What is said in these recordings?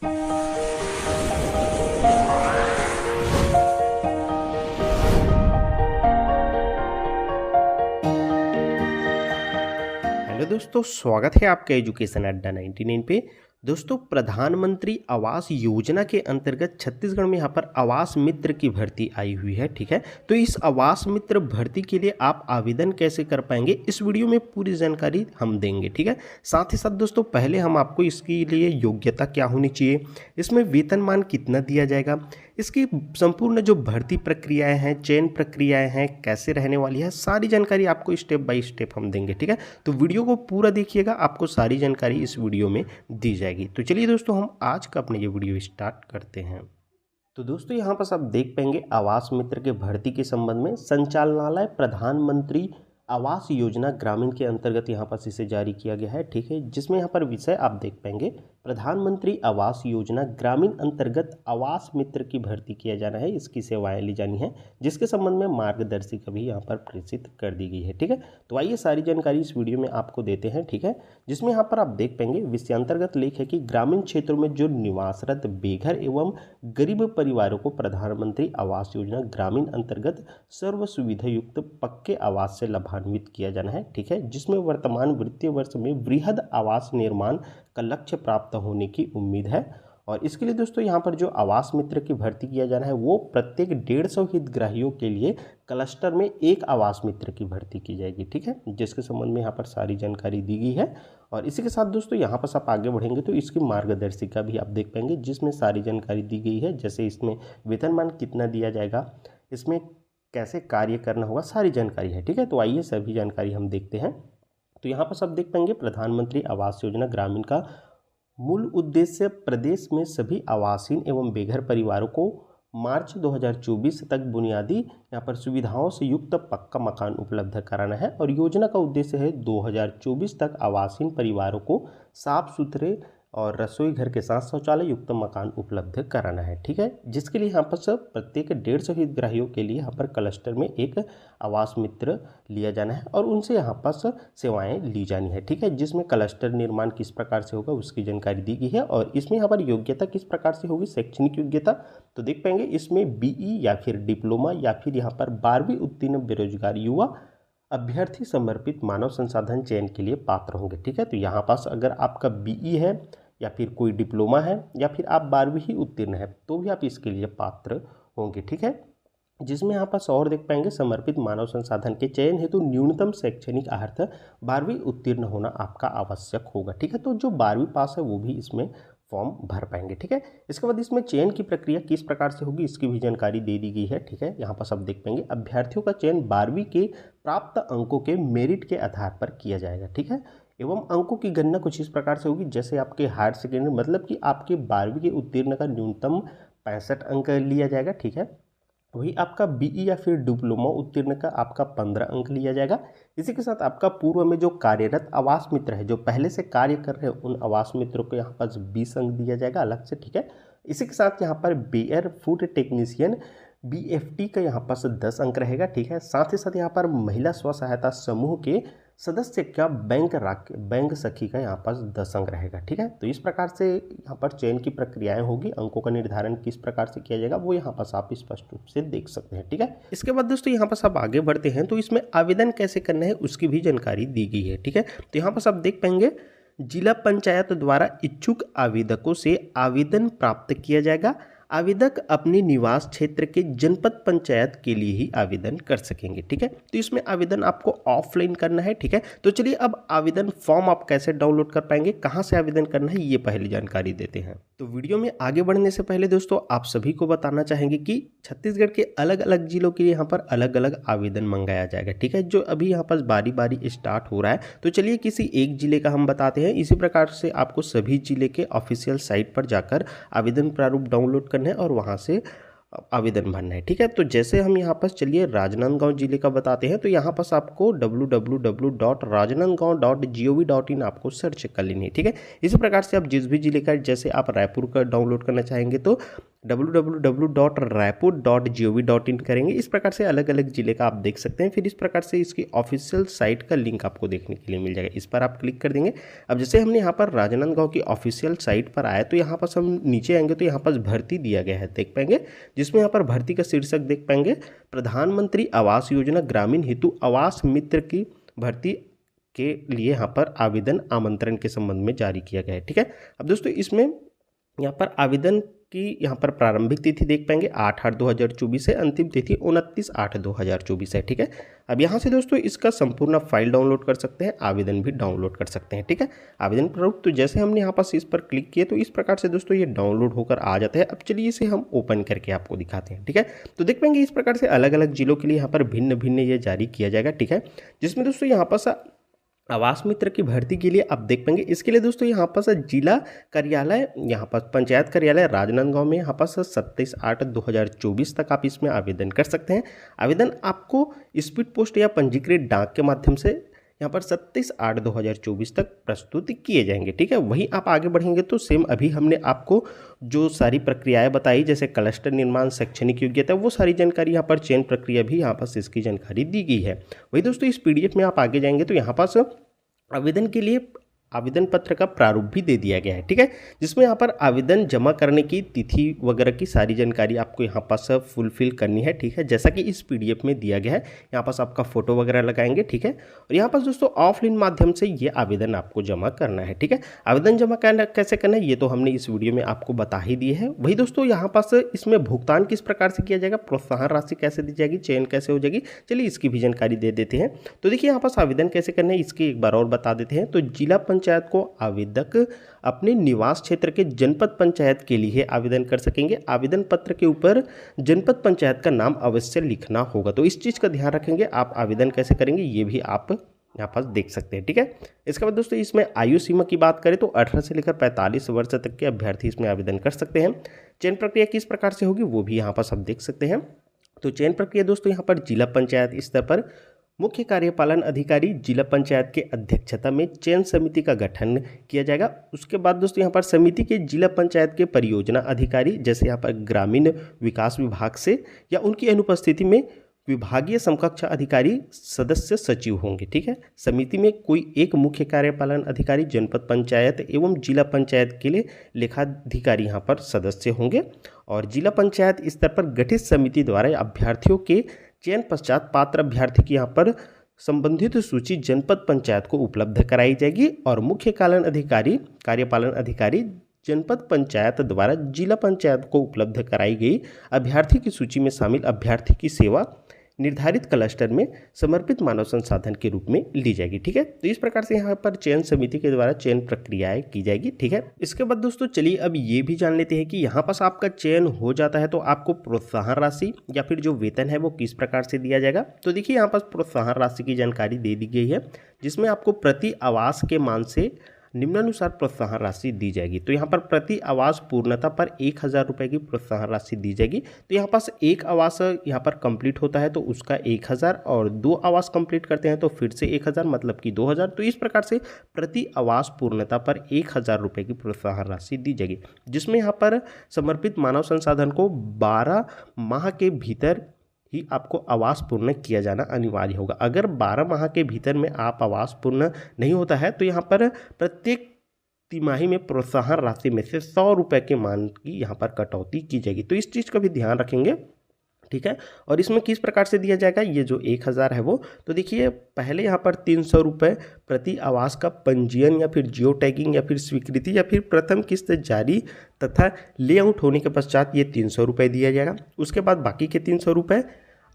Hello दोस्तों, स्वागत है आपका एजुकेशन अड्डा 99 पे। दोस्तों, प्रधानमंत्री आवास योजना के अंतर्गत छत्तीसगढ़ में यहाँ पर आवास मित्र की भर्ती आई हुई है। ठीक है, तो इस आवास मित्र भर्ती के लिए आप आवेदन कैसे कर पाएंगे, इस वीडियो में पूरी जानकारी हम देंगे। ठीक है, साथ ही साथ दोस्तों, पहले हम आपको इसके लिए योग्यता क्या होनी चाहिए, इसमें वेतनमान कितना दिया जाएगा, इसकी संपूर्ण जो भर्ती प्रक्रियाएं हैं, चयन प्रक्रियाएं हैं, कैसे रहने वाली है, सारी जानकारी आपको स्टेप बाय स्टेप हम देंगे। ठीक है, तो वीडियो को पूरा देखिएगा, आपको सारी जानकारी इस वीडियो में दी जाएगी। तो चलिए दोस्तों, हम आज का अपने ये वीडियो स्टार्ट करते हैं। तो दोस्तों, यहाँ पर आप देख पाएंगे आवास मित्र के भर्ती के संबंध में संचालनालय प्रधानमंत्री आवास योजना ग्रामीण के अंतर्गत यहाँ पर इसे जारी किया गया है। ठीक है, जिसमें यहाँ पर विषय आप देख पाएंगे प्रधानमंत्री आवास योजना ग्रामीण अंतर्गत आवास मित्र की भर्ती किया जाना है, इसकी सेवाएं ली जानी है, जिसके संबंध में मार्गदर्शिका भी यहाँ पर प्रेषित कर दी गई है। ठीक है, तो आइए सारी जानकारी इस वीडियो में आपको देते हैं। ठीक है, जिसमें यहाँ पर आप देख पाएंगे विषयांतर्गत लेख है कि ग्रामीण क्षेत्रों में जो निवासरत बेघर एवं गरीब परिवारों को प्रधानमंत्री आवास योजना ग्रामीण अंतर्गत सर्व सुविधा युक्त पक्के आवास से लाभान्वित किया जाना है। ठीक है, जिसमें वर्तमान वित्तीय वर्ष में वृहद आवास निर्माण का लक्ष्य प्राप्त होने की उम्मीद है। और इसके लिए दोस्तों, यहाँ पर जो आवास मित्र की भर्ती किया जाना है वो प्रत्येक 150 हितग्राहियों के लिए क्लस्टर में एक आवास मित्र की भर्ती की जाएगी। ठीक है, जिसके संबंध में यहाँ पर सारी जानकारी दी गई है। और इसी के साथ दोस्तों, यहाँ पर आप आगे बढ़ेंगे तो इसकी मार्गदर्शिका भी आप देख पाएंगे, जिसमें सारी जानकारी दी गई है, जैसे इसमें वेतनमान कितना दिया जाएगा, इसमें कैसे कार्य करना होगा, सारी जानकारी है। ठीक है, तो आइए सभी जानकारी हम देखते हैं। तो यहाँ पर सब देख पाएंगे प्रधानमंत्री आवास योजना ग्रामीण का मूल उद्देश्य प्रदेश में सभी आवासीन एवं बेघर परिवारों को मार्च 2024 तक बुनियादी यहाँ पर सुविधाओं से युक्त पक्का मकान उपलब्ध कराना है। और योजना का उद्देश्य है 2024 तक आवासीन परिवारों को साफ सुथरे और रसोई घर के साथ शौचालय युक्त मकान उपलब्ध कराना है। ठीक है, जिसके लिए यहाँ पर सब प्रत्येक 150 हितग्राहियों के लिए यहाँ पर क्लस्टर में एक आवास मित्र लिया जाना है और उनसे यहाँ पर सेवाएं ली जानी है। ठीक है, जिसमें क्लस्टर निर्माण किस प्रकार से होगा उसकी जानकारी दी गई है। और इसमें यहाँ पर योग्यता किस प्रकार से होगी, शैक्षणिक योग्यता तो देख पाएंगे इसमें बीई या फिर डिप्लोमा या फिर यहाँ पर 12वीं उत्तीर्ण बेरोजगार युवा अभ्यर्थी समर्पित मानव संसाधन चयन के लिए पात्र होंगे। ठीक है, तो यहाँ पास अगर आपका बीई है या फिर कोई डिप्लोमा है या फिर आप 12वीं ही उत्तीर्ण है तो भी आप इसके लिए पात्र होंगे। ठीक है, जिसमें यहाँ पास और देख पाएंगे समर्पित मानव संसाधन के चयन हेतु न्यूनतम शैक्षणिक अर्हता 12वीं उत्तीर्ण होना आपका आवश्यक होगा। ठीक है, तो जो 12वीं पास है वो भी इसमें फॉर्म भर पाएंगे। ठीक है, इसके बाद इसमें चयन की प्रक्रिया किस प्रकार से होगी इसकी भी जानकारी दे दी गई है। ठीक है, यहाँ पर सब देख पाएंगे अभ्यर्थियों का चयन 12वीं के प्राप्त अंकों के मेरिट के आधार पर किया जाएगा। ठीक है, एवं अंकों की गणना कुछ इस प्रकार से होगी, जैसे आपके हायर सेकेंडरी मतलब कि आपके 12वीं के उत्तीर्ण का न्यूनतम 65 अंक लिया जाएगा। ठीक है, वही आपका बीई या फिर डिप्लोमा उत्तीर्ण का आपका 15 अंक लिया जाएगा। इसी के साथ आपका पूर्व में जो कार्यरत आवास मित्र है, जो पहले से कार्य कर रहे हैं, उन आवास मित्रों को यहाँ पर 20 अंक दिया जाएगा अलग से। ठीक है, इसी के साथ यहाँ पर बेयर फूड टेक्नीशियन बीएफटी का यहाँ पर 10 अंक रहेगा। ठीक है, साथ ही साथ यहाँ पर महिला स्व सहायता समूह के सदस्य का बैंक सखी का यहाँ पर 10 अंक रहेगा। ठीक है, तो इस प्रकार से यहाँ पर चयन की प्रक्रियाएं होगी, अंकों का निर्धारण किस प्रकार से किया जाएगा वो यहाँ पर आप स्पष्ट रूप से देख सकते हैं। ठीक है, इसके बाद दोस्तों यहाँ पर आप आगे बढ़ते हैं तो इसमें आवेदन कैसे करना है उसकी भी जानकारी दी गई है। ठीक है, तो यहाँ पर आप देख पाएंगे जिला पंचायत द्वारा इच्छुक आवेदकों से आवेदन प्राप्त किया जाएगा। आवेदक अपने निवास क्षेत्र के जनपद पंचायत के लिए ही आवेदन कर सकेंगे। ठीक है, तो इसमें आवेदन आपको ऑफलाइन करना है। ठीक है, तो चलिए अब आवेदन फॉर्म आप कैसे डाउनलोड कर पाएंगे, कहां से आवेदन करना है, ये पहले जानकारी देते हैं। तो वीडियो में आगे बढ़ने से पहले दोस्तों आप सभी को बताना चाहेंगे कि छत्तीसगढ़ के अलग अलग जिलों के लिए यहाँ पर अलग अलग आवेदन मंगाया जाएगा। ठीक है, जो अभी यहाँ पर बारी बारी स्टार्ट हो रहा है, तो चलिए किसी एक जिले का हम बताते हैं। इसी प्रकार से आपको सभी जिले के ऑफिशियल साइट पर जाकर आवेदन प्रारूप डाउनलोड करना है और वहाँ से आवेदन भरना है। ठीक है, तो जैसे हम यहाँ पर चलिए राजनांदगांव जिले का बताते हैं, तो यहाँ पर आपको www.rajnandgaon.gov.in आपको सर्च कर लेनी है। ठीक है, इसी प्रकार से आप जिस भी जिले का, जैसे आप रायपुर का डाउनलोड करना चाहेंगे तो www.raipur.gov.in करेंगे। इस प्रकार से अलग अलग जिले का आप देख सकते हैं। फिर इस प्रकार से इसकी ऑफिशियल साइट का लिंक आपको देखने के लिए मिल जाएगा, इस पर आप क्लिक कर देंगे। अब जैसे हमने यहाँ पर राजनांदगांव की ऑफिशियल साइट पर आया तो यहाँ पर हम नीचे आएंगे तो यहाँ पर भर्ती दिया गया है, देख पाएंगे, जिसमें यहाँ पर भर्ती का शीर्षक देख पाएंगे, प्रधानमंत्री आवास योजना ग्रामीण हेतु आवास मित्र की भर्ती के लिए यहाँ पर आवेदन आमंत्रण के संबंध में जारी किया गया है। ठीक है, अब दोस्तों इसमें यहाँ पर आवेदन की यहाँ पर प्रारंभिक तिथि देख पाएंगे 8/8/2024 है, अंतिम तिथि 29/8/2024 है। ठीक है, अब यहाँ से दोस्तों इसका संपूर्ण फाइल डाउनलोड कर सकते हैं, आवेदन भी डाउनलोड कर सकते हैं। ठीक है, आवेदन प्रारूप तो जैसे हमने यहाँ पर इस पर क्लिक किए तो इस प्रकार से दोस्तों ये डाउनलोड होकर आ जाता है। अब चलिए इसे हम ओपन करके आपको दिखाते हैं। ठीक है, तो देख पाएंगे इस प्रकार से अलग अलग जिलों के लिए यहाँ पर भिन्न भिन्न ये जारी किया जाएगा। ठीक है, जिसमें दोस्तों यहाँ पर आवास मित्र की भर्ती के लिए आप देख पाएंगे, इसके लिए दोस्तों यहाँ पर जिला कार्यालय, यहाँ पर पंचायत कार्यालय राजनांदगांव में यहाँ पर 27/8/2024 तक आप इसमें आवेदन कर सकते हैं। आवेदन आपको स्पीड पोस्ट या पंजीकृत डाक के माध्यम से यहाँ पर 27/8/2024 तक प्रस्तुत किए जाएंगे। ठीक है, वहीं आप आगे बढ़ेंगे तो सेम अभी हमने आपको जो सारी प्रक्रियाएं बताई, जैसे क्लस्टर निर्माण, शैक्षणिक योग्यता, वो सारी जानकारी यहाँ पर चयन प्रक्रिया भी यहाँ पर इसकी जानकारी दी गई है। वही दोस्तों इस PDF में आप आगे जाएंगे तो यहाँ पास आवेदन के लिए आवेदन पत्र का प्रारूप भी दे दिया गया है। ठीक है, जिसमें यहाँ पर आवेदन जमा करने की तिथि वगैरह की सारी जानकारी आपको यहाँ पास फुलफिल करनी है। ठीक है, जैसा कि इस PDF में दिया गया है, यहाँ पास आपका फोटो वगैरह लगाएंगे। ठीक है, और यहाँ पास दोस्तों ऑफलाइन माध्यम से ये आवेदन आपको जमा करना है। ठीक है, आवेदन जमा करना कैसे करना है ये तो हमने इस वीडियो में आपको बता ही दिए है। वही दोस्तों यहाँ पास इसमें भुगतान किस प्रकार से किया जाएगा, प्रोत्साहन राशि कैसे दी जाएगी, चयन कैसे हो जाएगी, चलिए इसकी भी जानकारी दे देते हैं। तो देखिए यहाँ पास आवेदन कैसे करना है इसकी एक बार और बता देते हैं। तो जिला पंचायत को आवेदक अपने निवास क्षेत्र के जनपद पंचायत के लिए आवेदन कर सकेंगे। आवेदन पत्र के ऊपर जनपद पंचायत का नाम अवश्य लिखना होगा, तो इस चीज़ का ध्यान रखेंगे। आप आवेदन कैसे करेंगे ये भी आप यहाँ पास देख सकते हैं। ठीक है, इसके बाद दोस्तों इसमें आयु सीमा की बात करें तो 18 से लेकर 45 वर्ष तक के अभ्यर्थी इसमें आवेदन कर सकते हैं। चयन प्रक्रिया किस प्रकार से होगी वो भी यहाँ पास आप देख सकते हैं। तो चयन प्रक्रिया दोस्तों यहाँ पर जिला पंचायत स्तर पर मुख्य कार्यपालन अधिकारी जिला पंचायत के अध्यक्षता में चयन समिति का गठन किया जाएगा। उसके बाद दोस्तों यहाँ पर समिति के जिला पंचायत के परियोजना अधिकारी, जैसे यहाँ पर ग्रामीण विकास विभाग से या उनकी अनुपस्थिति में विभागीय समकक्ष अधिकारी सदस्य सचिव होंगे। ठीक है, समिति में कोई एक मुख्य कार्यपालन अधिकारी, जनपद पंचायत एवं जिला पंचायत के लिए लेखाधिकारी यहाँ पर सदस्य होंगे। और जिला पंचायत स्तर पर गठित समिति द्वारा अभ्यर्थियों के चयन पश्चात पात्र अभ्यर्थी की यहाँ पर संबंधित सूची जनपद पंचायत को उपलब्ध कराई जाएगी और मुख्य कार्यपालन अधिकारी जनपद पंचायत द्वारा जिला पंचायत को उपलब्ध कराई गई अभ्यर्थी की सूची में शामिल अभ्यर्थी की सेवा निर्धारित क्लस्टर में समर्पित मानव संसाधन के रूप में ली जाएगी। ठीक है, तो इस प्रकार से यहाँ पर चयन समिति के द्वारा चयन प्रक्रियाएं की जाएगी। ठीक है, इसके बाद दोस्तों चलिए अब ये भी जान लेते हैं कि यहाँ पास आपका चयन हो जाता है तो आपको प्रोत्साहन राशि या फिर जो वेतन है वो किस प्रकार से दिया जाएगा। तो देखिए यहाँ पास प्रोत्साहन राशि की जानकारी दे दी गई है, जिसमें आपको प्रति आवास के मान से निम्नानुसार प्रोत्साहन राशि दी जाएगी। तो यहाँ पर प्रति आवास पूर्णता पर 1000 रुपये की प्रोत्साहन राशि दी जाएगी। तो यहाँ पास एक आवास यहाँ पर कंप्लीट होता है तो उसका 1000 और 2 आवास कंप्लीट करते हैं तो फिर से 1000 मतलब कि 2000। तो इस प्रकार से प्रति आवास पूर्णता पर 1000 रुपये की प्रोत्साहन राशि दी जाएगी, जिसमें यहाँ पर समर्पित मानव संसाधन को 12 माह के भीतर ही आपको आवास पूर्ण किया जाना अनिवार्य होगा। अगर 12 माह के भीतर में आप आवास पूर्ण नहीं होता है तो यहाँ पर प्रत्येक तिमाही में प्रोत्साहन राशि में से 100 रुपये के मान की यहाँ पर कटौती की जाएगी। तो इस चीज़ का भी ध्यान रखेंगे। ठीक है, और इसमें किस प्रकार से दिया जाएगा ये जो 1000 है वो, तो देखिए पहले यहाँ पर 300 रुपये प्रति आवास का पंजीयन या फिर जियो टैगिंग या फिर स्वीकृति या फिर प्रथम किस्त जारी तथा लेआउट होने के पश्चात ये 300 रुपये दिया जाएगा। उसके बाद बाकी के 300 रुपये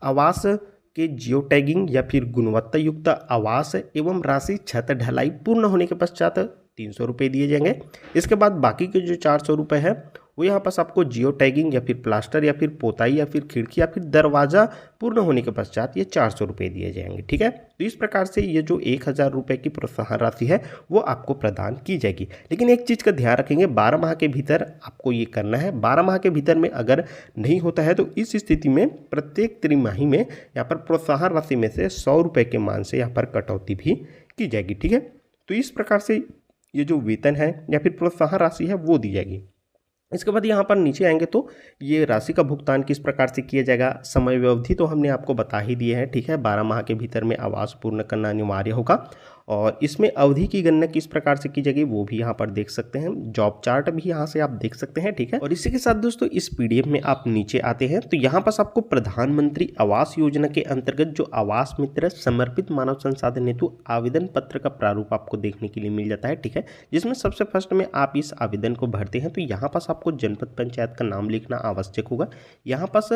आवास के जियो टैगिंग या फिर गुणवत्ता युक्त आवास एवं राशि छत ढलाई पूर्ण होने के पश्चात 300 रुपये दिए जाएंगे। इसके बाद बाकी के जो 400 रुपये है वो यहाँ पास आपको जियो टैगिंग या फिर प्लास्टर या फिर पोताई या फिर खिड़की या फिर दरवाज़ा पूर्ण होने के पश्चात ये 400 रुपये दिए जाएंगे। ठीक है, तो इस प्रकार से ये जो 1000 रुपये की प्रोत्साहन राशि है वो आपको प्रदान की जाएगी। लेकिन एक चीज़ का ध्यान रखेंगे, 12 माह के भीतर आपको ये करना है। 12 माह के भीतर में अगर नहीं होता है तो इस स्थिति में प्रत्येक त्रिमाही में यहाँ पर प्रोत्साहन राशि में से 100 रुपये के मान से यहाँ पर कटौती भी की जाएगी। ठीक है, तो इस प्रकार से ये जो वेतन है या फिर प्रोत्साहन राशि है वो दी जाएगी। इसके बाद यहाँ पर नीचे आएंगे तो ये राशि का भुगतान किस प्रकार से किया जाएगा, समय व्यवधि तो हमने आपको बता ही दिए हैं, ठीक है। 12 माह के भीतर में आवास पूर्ण करना अनिवार्य होगा और इसमें अवधि की गणना किस प्रकार से की जाएगी वो भी यहाँ पर देख सकते हैं। जॉब चार्ट भी यहाँ से आप देख सकते हैं, ठीक है। और इसी के साथ दोस्तों इस पीडीएफ में आप नीचे आते हैं तो यहाँ पास आपको प्रधानमंत्री आवास योजना के अंतर्गत जो आवास मित्र समर्पित मानव संसाधन हेतु आवेदन पत्र का प्रारूप आपको देखने के लिए मिल जाता है, ठीक है। जिसमें सबसे फर्स्ट में आप इस आवेदन को भरते हैं तो यहाँ पास आपको जनपद पंचायत का नाम लिखना आवश्यक होगा। यहाँ पास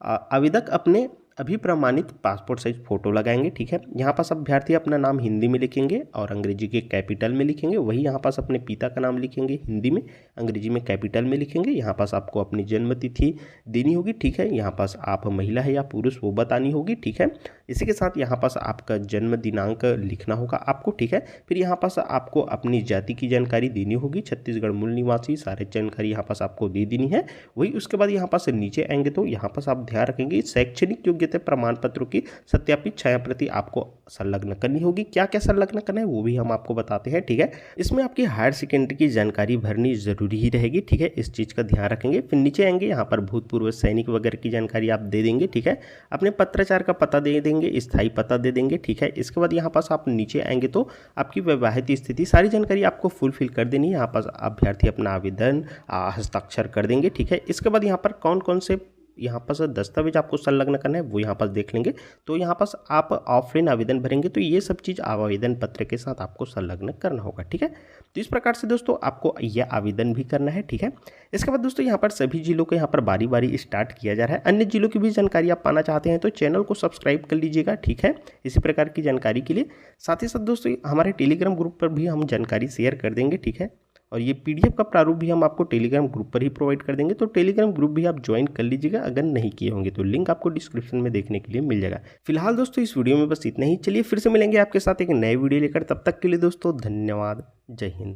आवेदक अपने अभी प्रमाणित पासपोर्ट साइज फोटो लगाएंगे, ठीक है। यहाँ पास अभ्यर्थी अपना नाम हिंदी में लिखेंगे और अंग्रेजी के कैपिटल में लिखेंगे। वही यहाँ पास अपने पिता का नाम लिखेंगे हिंदी में, अंग्रेजी में कैपिटल में लिखेंगे। यहाँ पास आपको अपनी जन्म तिथि देनी होगी, ठीक है। यहाँ पास आप महिला है या पुरुष वो बतानी होगी, ठीक है। इसी के साथ यहाँ पास आपका जन्म दिनांक लिखना होगा आपको, ठीक है। फिर यहाँ पास आपको अपनी जाति की जानकारी देनी होगी, छत्तीसगढ़ मूल निवासी, सारे जानकारी यहाँ पास आपको दे देनी है। वही उसके बाद यहाँ पास नीचे आएंगे तो यहाँ पास आप ध्यान रखेंगे शैक्षणिक योग्यता प्रमाण पत्रों की सत्यापित छाया प्रति आपको संलग्न करनी होगी। क्या क्या संलग्न करना है वो भी हम आपको बताते हैं, ठीक है। इसमें आपकी हायर सेकेंडरी की जानकारी भरनी जरूरी ही रहेगी, ठीक है। इस चीज का ध्यान रखेंगे। फिर नीचे आएंगे यहाँ पर भूतपूर्व सैनिक वगैरह की जानकारी आप दे देंगे, ठीक है। अपने पत्राचार का पता दे देंगे, स्थायी पता दे देंगे, ठीक है। इसके बाद यहाँ पास आप नीचे आएंगे तो आपकी वैवाहिक स्थिति सारी जानकारी आपको फुलफिल कर देनी है। यहाँ पास अभ्यर्थी अपना आवेदन हस्ताक्षर कर देंगे, ठीक है। इसके बाद यहाँ पर कौन कौन से यहाँ पास दस्तावेज आपको संलग्न करना है वो यहाँ पास देख लेंगे। तो यहाँ पास आप ऑफलाइन आवेदन भरेंगे तो ये सब चीज़ आवेदन पत्र के साथ आपको संलग्न करना होगा, ठीक है। तो इस प्रकार से दोस्तों आपको यह आवेदन भी करना है, ठीक है। इसके बाद दोस्तों यहाँ पर सभी जिलों को यहाँ पर बारी बारी स्टार्ट किया जा रहा है। अन्य जिलों की भी जानकारी आप पाना चाहते हैं तो चैनल को सब्सक्राइब कर लीजिएगा, ठीक है, इसी प्रकार की जानकारी के लिए। साथ ही साथ दोस्तों हमारे टेलीग्राम ग्रुप पर भी हम जानकारी शेयर कर देंगे, ठीक है। और ये पीडीएफ का प्रारूप भी हम आपको टेलीग्राम ग्रुप पर ही प्रोवाइड कर देंगे, तो टेलीग्राम ग्रुप भी आप ज्वाइन कर लीजिएगा अगर नहीं किए होंगे तो लिंक आपको डिस्क्रिप्शन में देखने के लिए मिल जाएगा। फिलहाल दोस्तों इस वीडियो में बस इतना ही। चलिए फिर से मिलेंगे आपके साथ एक नए वीडियो लेकर, तब तक के लिए दोस्तों धन्यवाद, जय हिंद।